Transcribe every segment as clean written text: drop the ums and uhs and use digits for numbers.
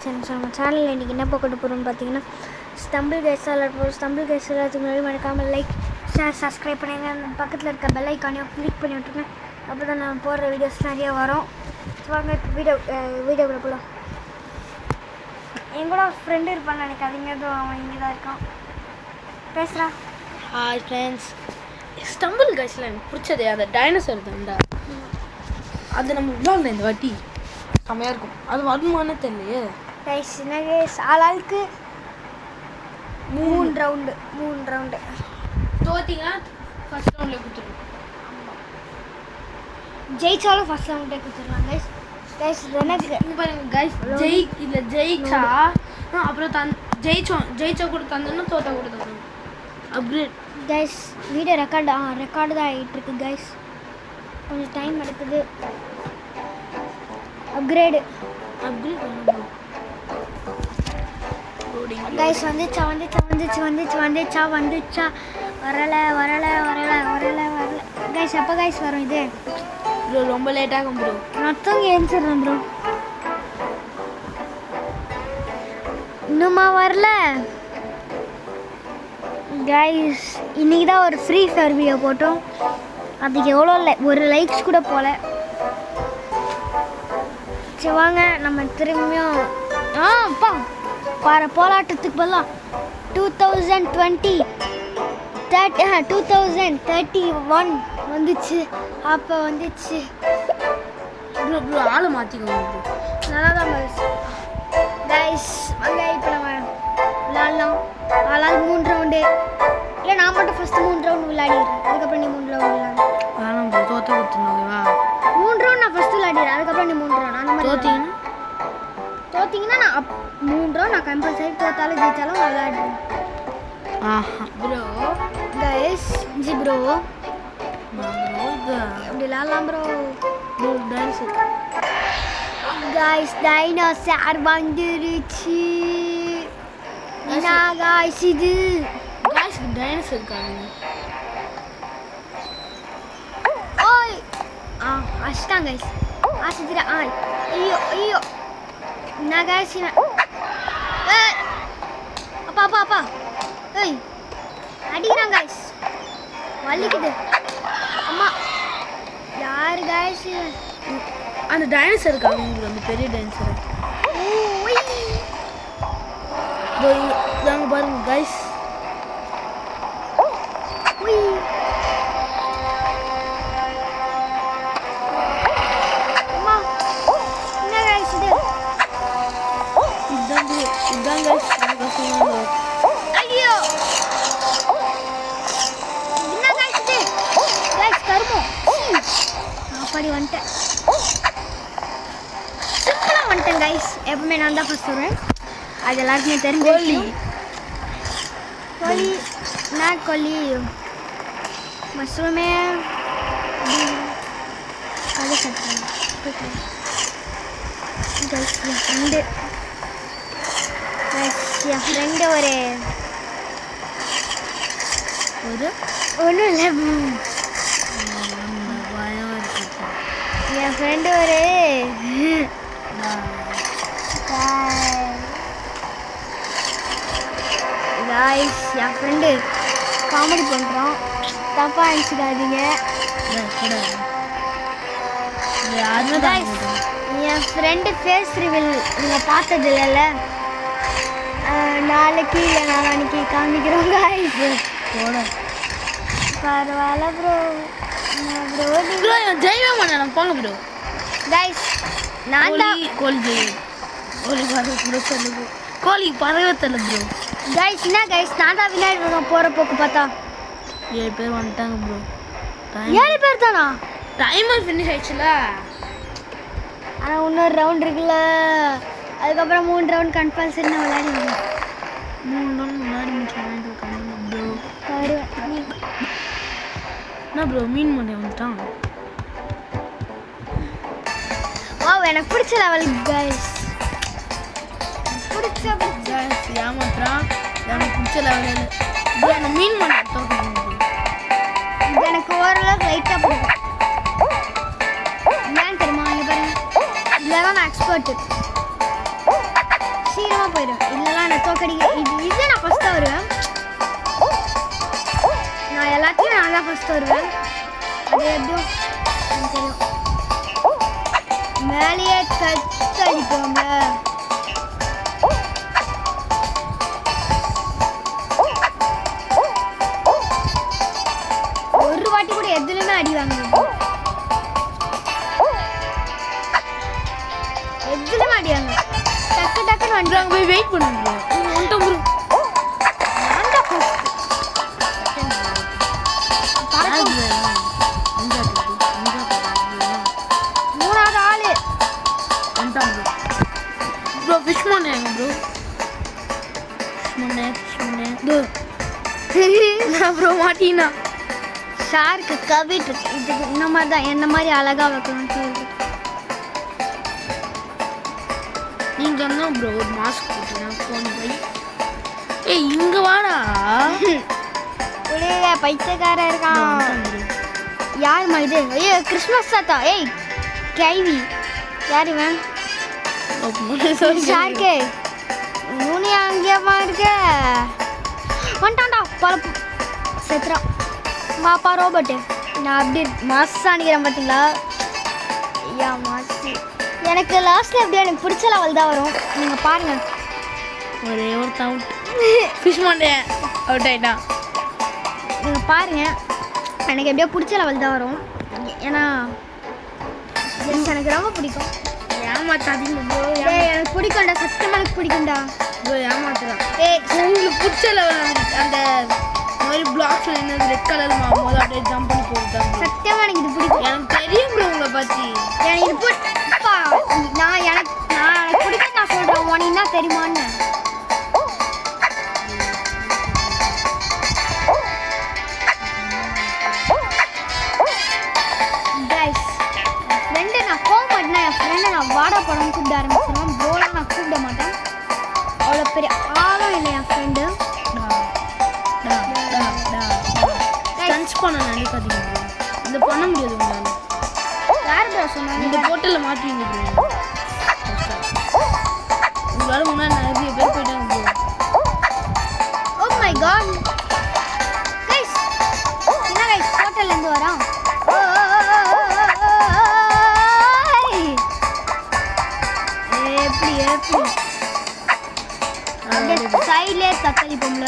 நம்ம சேனலில் இன்றைக்கி என்ன பார்க்க போகிறோம்னு பார்த்தீங்கன்னா ஸ்டம்பிள் கேஸ் போகிறோம். ஸ்டம்பிள் கேஸ் எல்லாத்துக்கு முன்னாடி மறக்காமல் லைக் ஷேர் சப்ஸ்கிரைப் பண்ணிடுங்க. அந்த பக்கத்தில் இருக்க பெல் ஐக்கானையும் கிளிக் பண்ணி விட்டுருங்க. அப்போ தான் நான் போடுற வீடியோஸ் நிறைய வரும். வாங்க வீடியோக்குள்ள போகலாம். எங்கூட ஃப்ரெண்டு இருப்பான்னு நினைக்காதீங்க, அவன் இங்கே தான் இருக்கான். பேசுகிறா. ஹாய் ஃப்ரெண்ட்ஸ், ஸ்டம்பிள் கேஸில் எனக்கு பிடிச்சது அந்த டைனோசர் தான்டா. அது நம்ம விளாட்ல இந்த வாட்டி செம்மையாக இருக்கும். அது வருமானே தெரியலையே கைஸ். என்ன கேஸ், ஆளாளுக்கு 3 ரவுண்டு தோத்திங்கன்னா ஃபஸ்ட் ரவுண்ட்லேயே கொடுத்துருவோம். ஜெயிச்சாலும் ஃபஸ்ட் ரவுண்டே கொடுத்துருவாங்க கைஸ். கைஸ் எனக்கு இங்கே பாருங்க கைஸ், ஜெயிச்சா அப்புறம் ஜெயிச்சா கூட தந்தோன்னா தோத்தா கூட தந்தோம். அப்கிரேட் கைஸ் வீடியோ ரெக்கார்டு தான் ஆகிட்டுருக்கு கைஸ். கொஞ்சம் டைம் எடுக்குது. அப்கிரேட் கைஸ் வந்துச்சா வரல கைஸ். எப்போ கைஸ் வரும் இது? ப்ரோ ரொம்ப லேட்டாகும் ப்ரோ. மொத்தம் ஏன்ச்சிடுறேன் ப்ரோ. இன்னுமா வரல கைஸ்? இன்னைக்கு தான் ஒரு ஃப்ரீ ஃபயர் வீடியோ போட்டோம். அதுக்கு எவ்வளோ ஒரு லைக்ஸ் கூட போகல. சரி வாங்க நம்ம திரும்பியும் போராட்டத்துக்கு பதிலாக 2031 வந்துச்சு. அப்போ வந்துச்சு ப்ரோ ஆளை மாற்றிக்கோங்க ப்ரோ. நல்லா தான் கைஸ். வாங்க இப்போ நம்ம விளாட்லாம். ஆளாவது 3 ரவுண்டு. இல்லை நான் மட்டும் ஃபஸ்ட்டு 3 ரவுண்டு விளையாடிடுறேன். அதுக்கப்புறம் நீ 3 ரவுண்டு விளையாடு. வேணாம் ப்ரோ, தோற்ற கொடுத்துருந்தோங்கவா. 3 ரவுண்ட் நான் ஃபஸ்ட்டு விளையாடிடுறேன். அதுக்கப்புறம் நீ 3 ரவுண்ட். அந்த மாதிரி தோற்றிங்கன்னா நான் 3 ரவுண்ட் நான் கம்பல்சரி தோத்தாலும் ஜெயிச்சாலும் விளையாடுறேன். ப்ரோ கைஸ் ஜி ப்ரோ இப்படி விளையாடலாம் ப்ரோ. டான்ஸர் கைஸ் டைனோசர் வந்துருச்சு. என்ன கைஸ் இது? கைஸ் டைனோசர் இருக்காங்க. ஓய் அஷ்டாங்க கைஸ். ஆசிதிரா ஐயோ என்ன கைஸ்? அப்பா ஏய் அடிக்கிறான் கைஸ். வலிக்குது அம்மா. யாரு கைஸ்? அந்த டைனோசர் இருக்காங்க, அந்த பெரிய டைனோசர். நாங்கள் பாருங்க கைஸ். வந்துட்டேன். சிம்பிளாக வந்துட்டேன் கைஸ். எப்பவுமே நான் தான் ஃபஸ்ட் வருவேன். அது எல்லாருக்குமே தெரிஞ்ச கோழி மஷ்ரூமே கதை கட்டுறேன் கைஸ். என் ஃப்ரெண்டு ஒன்றும் இல்லை. என் ஃப்ரெண்டு கைஸ் என் ஃப்ரெண்டு காமெடி பண்ணுறோம், தப்பாக அனுப்பிச்சிடாதீங்க. என் ஃப்ரெண்டு ஃபேஸ் ரிவீல் நீங்கள் பார்த்தது இல்லைல்ல, நாளைக்கு இல்லை நாளைக்கு காமிக்கிறோம் கைஸ். பரவாயில்ல ப்ரோ. ப்ரோ ஜெயவே மாட்டேன் போங்க ப்ரோ. கைஸ் நான் தான் கோழி சொல்லுங்க. கோழி பறவை தெரியல ப்ரோ. கைஸ் என்ன கைஸ், நான் தான் விளையாடுறோம். போகிற போக்கு பார்த்தா 7 பேர் வந்துட்டாங்க ப்ரோ. 7 பேர் தானா? டைமர் ஃபினிஷ் ஆயிடுச்சுல. ஆனால் இன்னொரு ரவுண்ட் இருக்குல்ல. அதுக்கப்புறம் 3 ரவுண்ட் கம்பல்சரி நான் விளையாடுவேன். 3 ரவுண்ட் முன்னாடி முடிச்சு ப்ரோ. என்ன ப்ரோ மீன் மண்டே வந்துட்டான். எனக்கு பிடிச்ச லெவல் கைஸ். பிடிச்ச ஏமாத்துறான். எனக்கு பிடிச்ச லெவல் எனக்கு மீன் மண்டே தோக்கணும். எனக்கு ஓரளவுக்கு லைட்டாக பிடிக்கும். ஏன் தெரியுமா? இங்கே பாருங்க, இதில் தான் நான் எக்ஸ்பர்ட்டு. போயிடுவேன். இல்லைனா நான் தோக்கடிக்க இது நான் ஃபஸ்ட்டாக வருவேன். நான் எல்லாத்தையும் நான் தான் ஃபஸ்ட்டு வருவேன். அது எப்படியும் எனக்கு தெரியும். மேலேயே அடிப்போங்க. ஒரு வாட்டி கூட எதுலையுமே அடி வாங்குது. எதுலையுமே அடி வாங்க டக்கு டக்குன்னு வந்துடுவாங்க. போய் வெயிட் பண்ணுங்க. வந்துட்டோம் ப்ரோ. மூணாவது ஆளு ப்ரோ. ஃபிஷ் பண்ணேன் ப்ரோ. ப்ரோ மாட்டீனா ஷார்க்கு கவிட்டு இதுக்கு இந்த மாதிரி தான் என்ன மாதிரி அழகா வைக்கணும்னு சொல்லிட்டு. நீங்க தான் ப்ரோ ஒரு மாஸ்க் போட்டுனா ஃபோன் போய் ஏய் இங்க வாடா. புளிய பைத்தியக்காரன் இருக்கான். யாருமா இது? ஐயோ கிறிஸ்மஸ் தாத்தா. ஏய் கைவி யார் இவன்? ஷார்க்கே மூணு அங்கேயமா இருக்க வந்துட்டான்டா. பழப்பு செத்துறா மாப்பா ரோபோட்டு. நான் அப்படி மாசம் அணிக்கிறேன் பார்த்தீங்களா? ஐயா மாசி எனக்கு லாஸ்ட்டில் எப்படியா எனக்கு பிடிச்ச லெவல் தான் வரும். நீங்கள் பாருங்கள். ஒரே ஒரு அவுட். ஃபிஷ் பண்ணேன் அவுட் ஆயிட்டான். நீங்கள் பாருங்கள் எனக்கு எப்படியோ பிடிச்ச லெவல் தான் வரும். ஏன்னா எனக்கு ரொம்ப பிடிக்கும். ஏமாத்தாதீங்க ப்ரோ. எனக்கு பிடிக்கும்டா. சத்தியமாக எனக்கு பிடிக்கும்டா. ப்ரோ ஏமாத்துறான். ஏய் உங்களுக்கு பிடிச்ச லெவல் அந்த மாதிரி பிளாக்ஸில் என்ன ரெட் கலர் மாறும்போது அப்படியே ஜம்ப் பண்ணி போட்டுட்டாங்க. சத்தியமாக எனக்கு இது பிடிக்கும். எனக்கு தெரியும் ப்ரோ உங்களை பற்றி. எனக்கு இது பிடிப்பா. எனக்கு பிடிக்கும். நான் சொல்கிறேன் உனக்கு என்ன தெரியுமான்னு. ஃப்ரெண்டு நான் போக மாட்டேன்னா என் ஃப்ரெண்டை நான் வாடா படம் கூப்பிட ஆரம்பிச்சிடுவேன். ப்ரோலாம் நான் கூப்பிட மாட்டேன். அவ்வளோ பெரிய ஆளும் இல்லை என் ஃப்ரெண்டு. ஸ்டன்ஸ் பண்ண நினைக்காதீங்க ப்ரோ. இந்த பண்ண முடியாது உங்களால். யார் ப்ரோ சொன்னாங்க? இந்த போட்டலில் மாட்டுவீங்க ப்ரோ. உங்களால் முன்னாடி நிறைய பேர் போயிட்டாங்க bro. Oh my god guys என்ன கைஸ் ஹோட்டல்லேருந்து வரோம். எப்படி எப்படி அப்படியே சைட்லேயே தத்தளிப்போம்ல.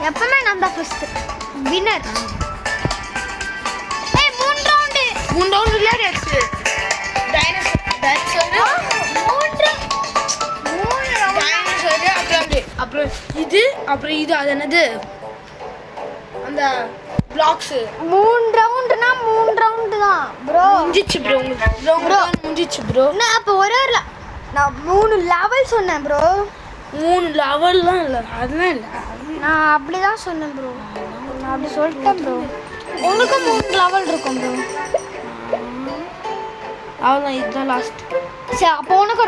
எப்பவுமே நான் தான் ஃபர்ஸ்ட் வின்னர். ஏய் மூணு ரவுண்ட் விளையாடியாச்சு. டைனோசர் அப்புறம் இது அது என்னது அந்த பிளாக்ஸ். மூணு ரவுண்டுனா மூணு ரவுண்டு தான் ப்ரோ. முடிஞ்சிச்சு ப்ரோ. உங்களுக்கு முடிஞ்சிச்சு ப்ரோ. நான் அப்போ நான் 3 லெவல் சொன்னேன் ப்ரோ. 3 லெவல்லாம் இல்லை. அதெல்லாம் இல்லை. நான் அப்படி தான் சொன்னேன் ப்ரோ. நான் அப்படி சொல்லிட்டேன் ப்ரோ. உங்களுக்கும் 3 லெவல் இருக்கும் ப்ரோ. அவ்வளோதான். இதுதான் லாஸ்ட். சரி அப்போ உனக்கு